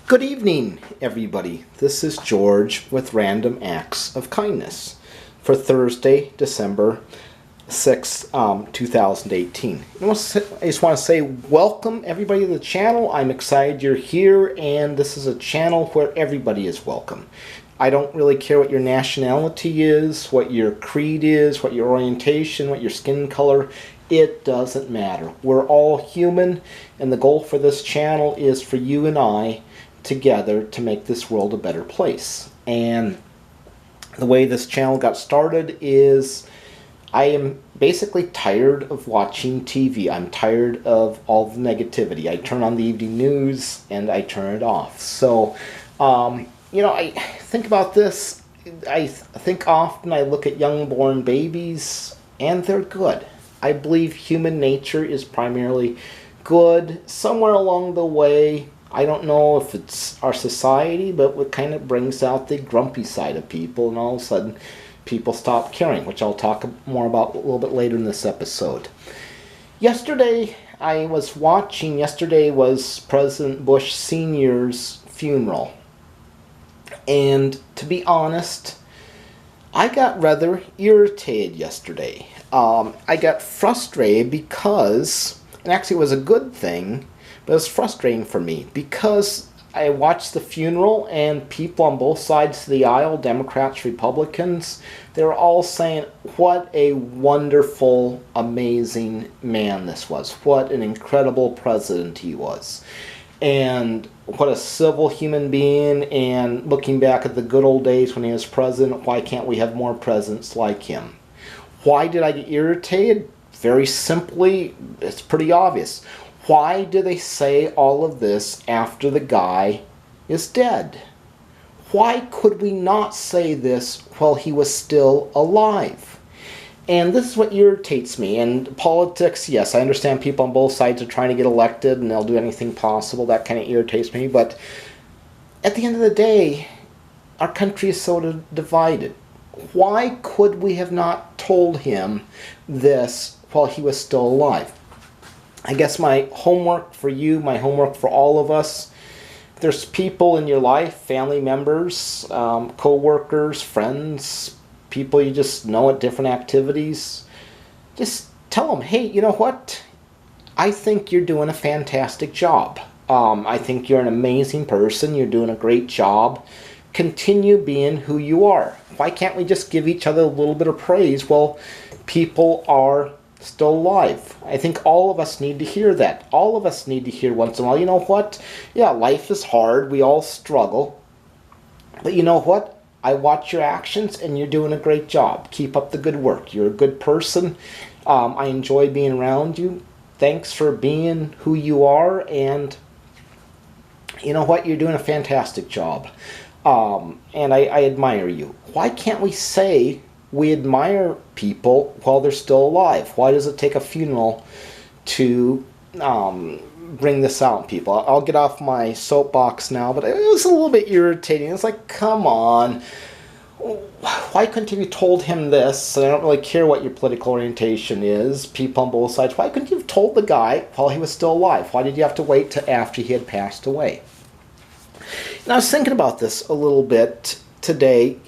Good evening, everybody. This is George with Random Acts of Kindness for Thursday, December 6th, 2018. I just want to say welcome, everybody, to the channel. I'm excited you're here, and this is a channel where everybody is welcome. I don't really care what your nationality is, what your creed is, what your orientation, what your skin color. It doesn't matter. We're all human, and the goal for this channel is for you and I together to make this world a better place. And the way this channel got started is I am basically tired of watching TV. I'm tired of all the negativity. I turn on the evening news and I turn it off. So, I think about this. I think often, I look at young-born babies and they're good. I believe human nature is primarily good. Somewhere along the way, I don't know if it's our society, but what kind of brings out the grumpy side of people, and all of a sudden people stop caring, which I'll talk more about a little bit later in this episode. Yesterday was President Bush Sr.'s funeral. And to be honest, I got rather irritated yesterday. I got frustrated because, and actually it was a good thing, but it was frustrating for me because I watched the funeral and people on both sides of the aisle, Democrats, Republicans, they were all saying what a wonderful, amazing man this was. What an incredible president he was. And what a civil human being, and looking back at the good old days when he was president, why can't we have more presidents like him? Why did I get irritated? Very simply, it's pretty obvious. Why do they say all of this after the guy is dead? Why could we not say this while he was still alive? And this is what irritates me. And politics, yes, I understand people on both sides are trying to get elected and they'll do anything possible. That kind of irritates me. But at the end of the day, our country is so divided. Why could we have not told him this while he was still alive? I guess my homework for you, my homework for all of us, if there's people in your life, family members, co-workers, friends, people you just know at different activities, just tell them, hey, you know what? I think you're doing a fantastic job. I think you're an amazing person. You're doing a great job. Continue being who you are. Why can't we just give each other a little bit of praise while people are still alive? I think all of us need to hear that. All of us need to hear once in a while, you know what? Yeah, life is hard. We all struggle. But you know what? I watch your actions and you're doing a great job. Keep up the good work. You're a good person. I enjoy being around you. Thanks for being who you are. And you know what? You're doing a fantastic job. And I admire you. Why can't we say we admire people while they're still alive? Why does it take a funeral to bring this out in people? I'll get off my soapbox now, but it was a little bit irritating. It's like, come on. Why couldn't you have told him this? And I don't really care what your political orientation is, people on both sides. Why couldn't you have told the guy while he was still alive? Why did you have to wait till after he had passed away? And I was thinking about this a little bit today.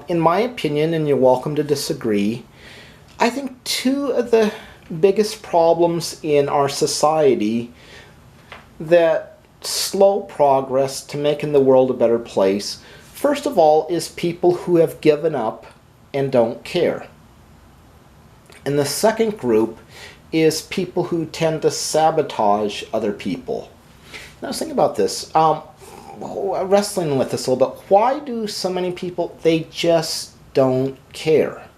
In my opinion, and you're welcome to disagree, I think two of the biggest problems in our society that slow progress to making the world a better place, first of all, is people who have given up and don't care. And the second group is people who tend to sabotage other people. Now, I was thinking about this. Wrestling with this a little bit. Why do so many people, they just don't care?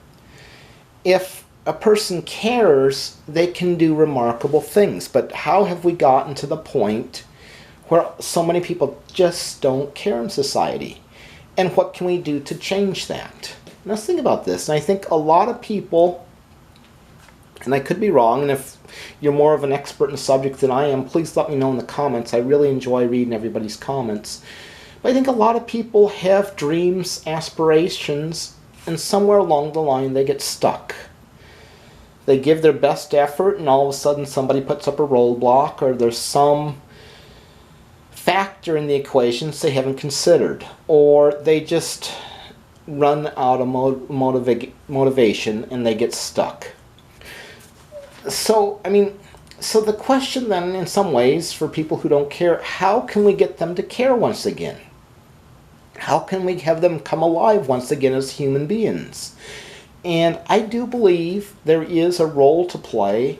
If a person cares, they can do remarkable things. But how have we gotten to the point where so many people just don't care in society? And what can we do to change that? Now, let's think about this. And I think a lot of people, and I could be wrong, and if you're more of an expert in the subject than I am, please let me know in the comments. I really enjoy reading everybody's comments. But I think a lot of people have dreams, aspirations, and somewhere along the line they get stuck. They give their best effort and all of a sudden somebody puts up a roadblock, or there's some factor in the equations they haven't considered, or they just run out of motivation and they get stuck. So, so the question then, in some ways, for people who don't care, how can we get them to care once again? How can we have them come alive once again as human beings? And I do believe there is a role to play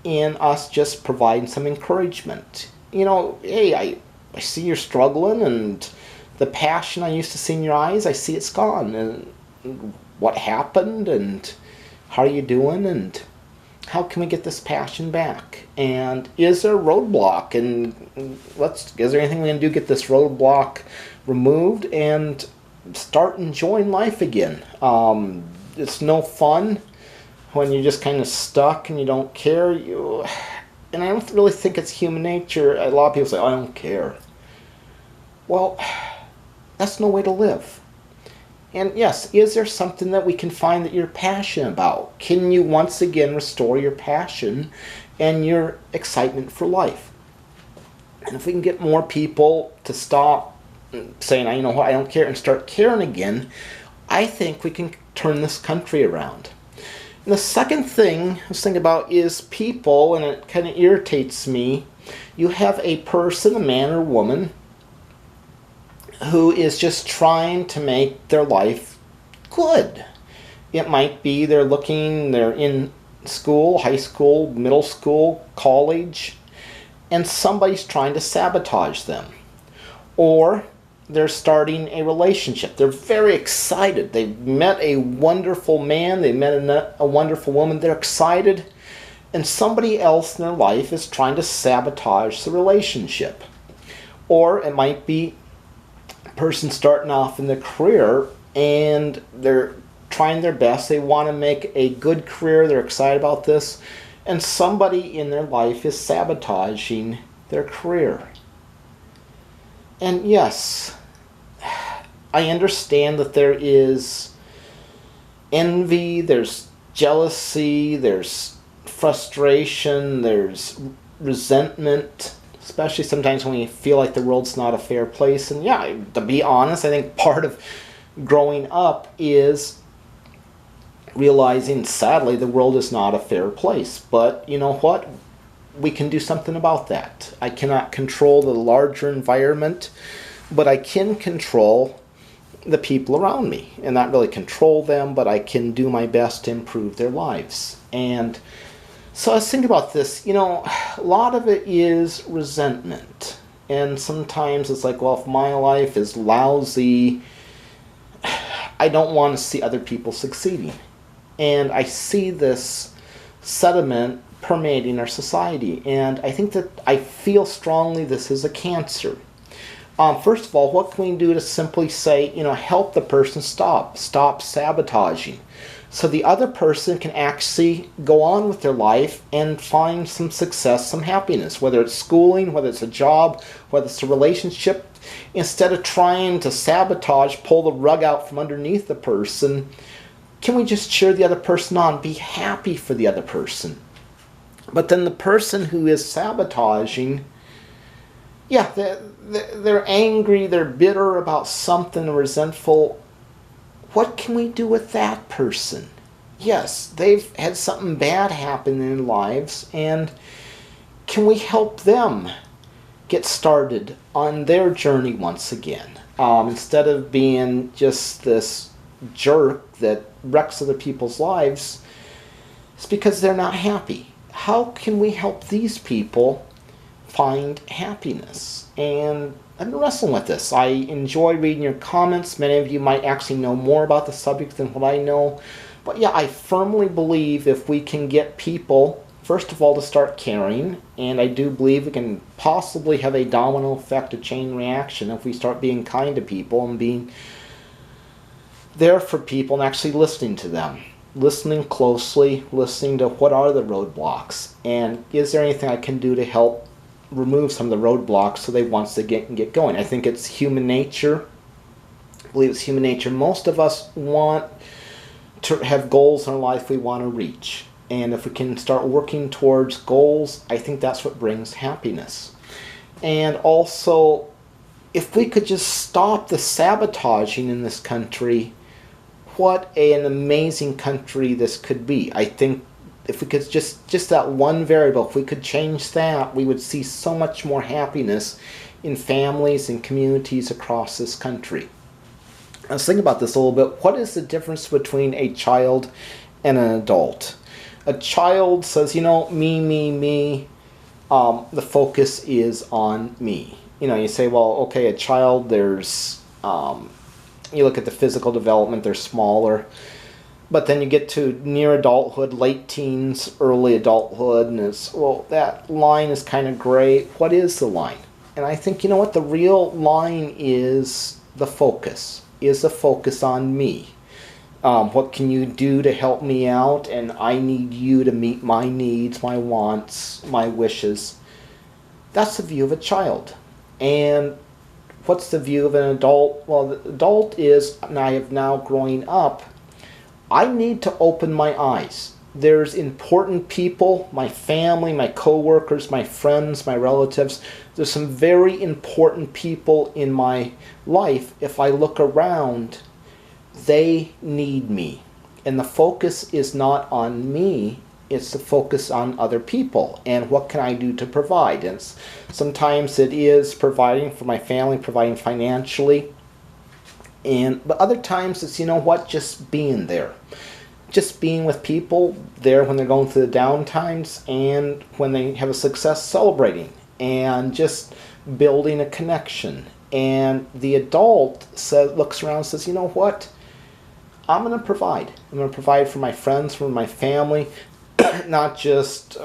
in us just providing some encouragement. Hey, I see you're struggling, and the passion I used to see in your eyes, I see it's gone. And what happened, and how are you doing, and how can we get this passion back? And is there a roadblock? And is there anything we can do to get this roadblock removed and start enjoying life again? It's no fun when you're just kind of stuck and you don't care. And I don't really think it's human nature. A lot of people say, I don't care. Well, that's no way to live. And yes, is there something that we can find that you're passionate about? Can you once again restore your passion and your excitement for life? And if we can get more people to stop saying, you know what, I don't care, and start caring again, I think we can turn this country around. And the second thing I was thinking about is people, and it kind of irritates me. You have a person, a man or woman, who is just trying to make their life good. It might be they're in school, high school, middle school, college, and somebody's trying to sabotage them. Or they're starting a relationship. They're very excited. They've met a wonderful man, they met a wonderful woman, they're excited, and somebody else in their life is trying to sabotage the relationship. Or it might be person starting off in their career and they're trying their best, they want to make a good career, they're excited about this, and somebody in their life is sabotaging their career. And yes, I understand that there is envy, there's jealousy, there's frustration, there's resentment, especially sometimes when we feel like the world's not a fair place. And yeah, to be honest, I think part of growing up is realizing, sadly, the world is not a fair place. But you know what? We can do something about that. I cannot control the larger environment, but I can control the people around me. And not really control them, but I can do my best to improve their lives. And so I was thinking about this, a lot of it is resentment. And sometimes it's like, well, if my life is lousy, I don't want to see other people succeeding. And I see this sentiment permeating our society. And I feel strongly this is a cancer. First of all, what can we do to simply say, help the person stop sabotaging, so the other person can actually go on with their life and find some success, some happiness, whether it's schooling, whether it's a job, whether it's a relationship. Instead of trying to sabotage, pull the rug out from underneath the person, can we just cheer the other person on, be happy for the other person? But then the person who is sabotaging, yeah, they're angry, they're bitter about something, resentful. What can we do with that person? Yes, they've had something bad happen in their lives, and can we help them get started on their journey once again? Instead of being just this jerk that wrecks other people's lives, it's because they're not happy. How can we help these people find happiness? And I've been wrestling with this. I enjoy reading your comments. Many of you might actually know more about the subject than what I know. But yeah, I firmly believe if we can get people, first of all, to start caring, and I do believe we can possibly have a domino effect, a chain reaction, if we start being kind to people and being there for people and actually listening to them. Listening closely, listening to what are the roadblocks, and is there anything I can do to help remove some of the roadblocks so they once again can get going. I think it's human nature. I believe it's human nature. Most of us want to have goals in our life we want to reach. And if we can start working towards goals, I think that's what brings happiness. And also, if we could just stop the sabotaging in this country, what an amazing country this could be. I think if we could just that one variable, if we could change that, we would see so much more happiness in families and communities across this country. I was thinking about this a little bit. What is the difference between a child and an adult? A child says, me. The focus is on me. You say, well, okay, a child, there's, you look at the physical development, they're smaller. But then you get to near adulthood, late teens, early adulthood, and it's, well, that line is kind of gray. What is the line? And I think, the real line is the focus. Is the focus on me? What can you do to help me out? And I need you to meet my needs, my wants, my wishes. That's the view of a child. And what's the view of an adult? Well, the adult is, and I have now growing up, I need to open my eyes. There's important people, my family, my coworkers, my friends, my relatives. There's some very important people in my life. If I look around, they need me. And the focus is not on me, it's the focus on other people. And what can I do to provide? And sometimes it is providing for my family, providing financially. But other times it's, just being there. Just being with people there when they're going through the down times and when they have a success, celebrating and just building a connection. And the adult looks around and says, I'm going to provide. I'm going to provide for my friends, for my family, not just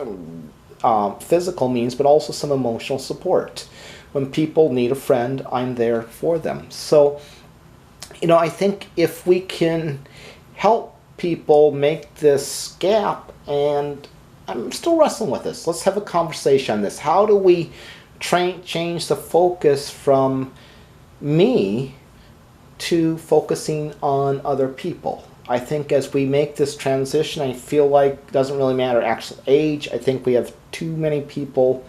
physical means, but also some emotional support. When people need a friend, I'm there for them. So, I think if we can help people make this gap, and I'm still wrestling with this. Let's have a conversation on this. How do we change the focus from me to focusing on other people? I think as we make this transition, I feel like it doesn't really matter actual age. I think we have too many people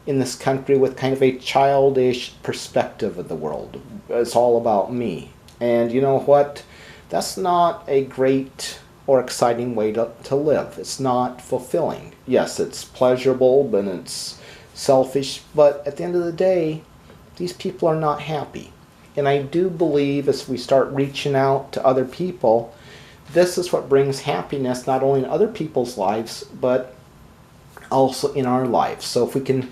in this country with kind of a childish perspective of the world. It's all about me. And you know what? That's not a great or exciting way to live. It's not fulfilling. Yes, it's pleasurable, but it's selfish. But at the end of the day, these people are not happy. And I do believe as we start reaching out to other people, this is what brings happiness not only in other people's lives, but also in our lives. So if we can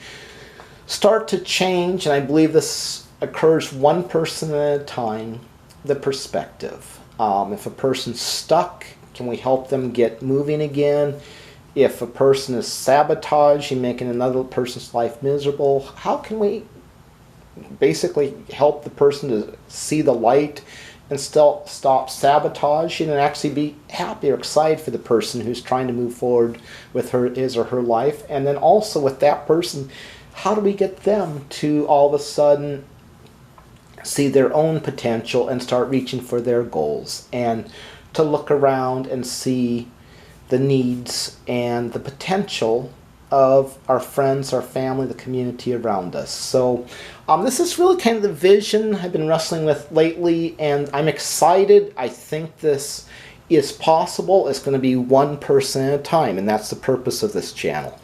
start to change, and I believe this occurs one person at a time, the perspective. If a person's stuck, can we help them get moving again? If a person is sabotaging, making another person's life miserable, how can we basically help the person to see the light and still stop sabotaging and actually be happy or excited for the person who's trying to move forward with his or her life? And then also with that person, how do we get them to all of a sudden see their own potential and start reaching for their goals, and to look around and see the needs and the potential of our friends, our family, the community around us. So this is really kind of the vision I've been wrestling with lately, and I'm excited. I think this is possible. It's going to be one person at a time, and that's the purpose of this channel.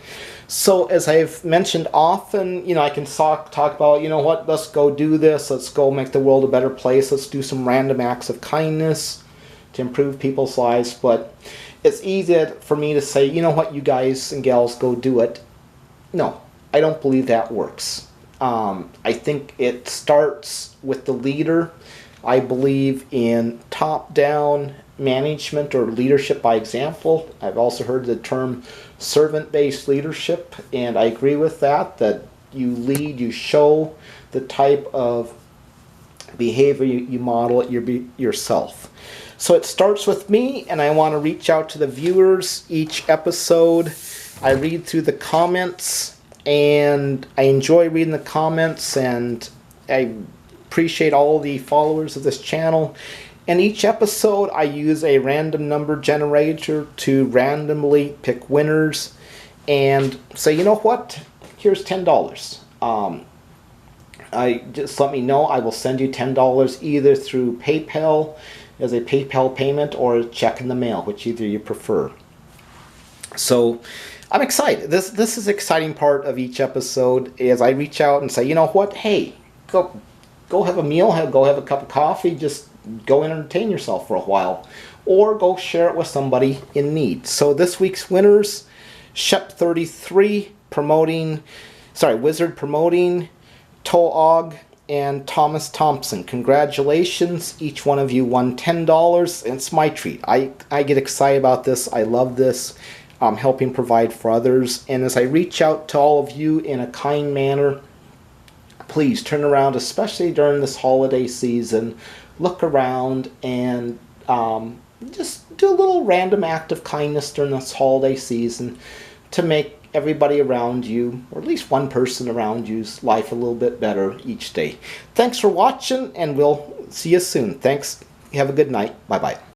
So as I've mentioned often, I can talk about, let's go do this. Let's go make the world a better place. Let's do some random acts of kindness to improve people's lives. But it's easy for me to say, you guys and gals go do it. No, I don't believe that works. I think it starts with the leader. I believe in top-down management or leadership by example. I've also heard the term servant-based leadership, and I agree with that you lead, you show the type of behavior you model it yourself. So it starts with me, and I want to reach out to the viewers each episode. I read through the comments, and I enjoy reading the comments, and I appreciate all the followers of this channel. In each episode, I use a random number generator to randomly pick winners and say, you know what? Here's $10. just let me know. I will send you $10 either through PayPal as a PayPal payment or a check in the mail, which either you prefer. So I'm excited. This is an exciting part of each episode as I reach out and say, you know what? Hey, go have a meal, go have a cup of coffee, just go entertain yourself for a while, or go share it with somebody in need. So this week's winners, Shep33 Wizard promoting, Toog, and Thomas Thompson. Congratulations. Each one of you won $10. It's my treat. I get excited about this. I love this. Helping provide for others. And as I reach out to all of you in a kind manner, please turn around, especially during this holiday season. Look around and just do a little random act of kindness during this holiday season to make everybody around you, or at least one person around you's life a little bit better each day. Thanks for watching, and we'll see you soon. Thanks. Have a good night. Bye-bye.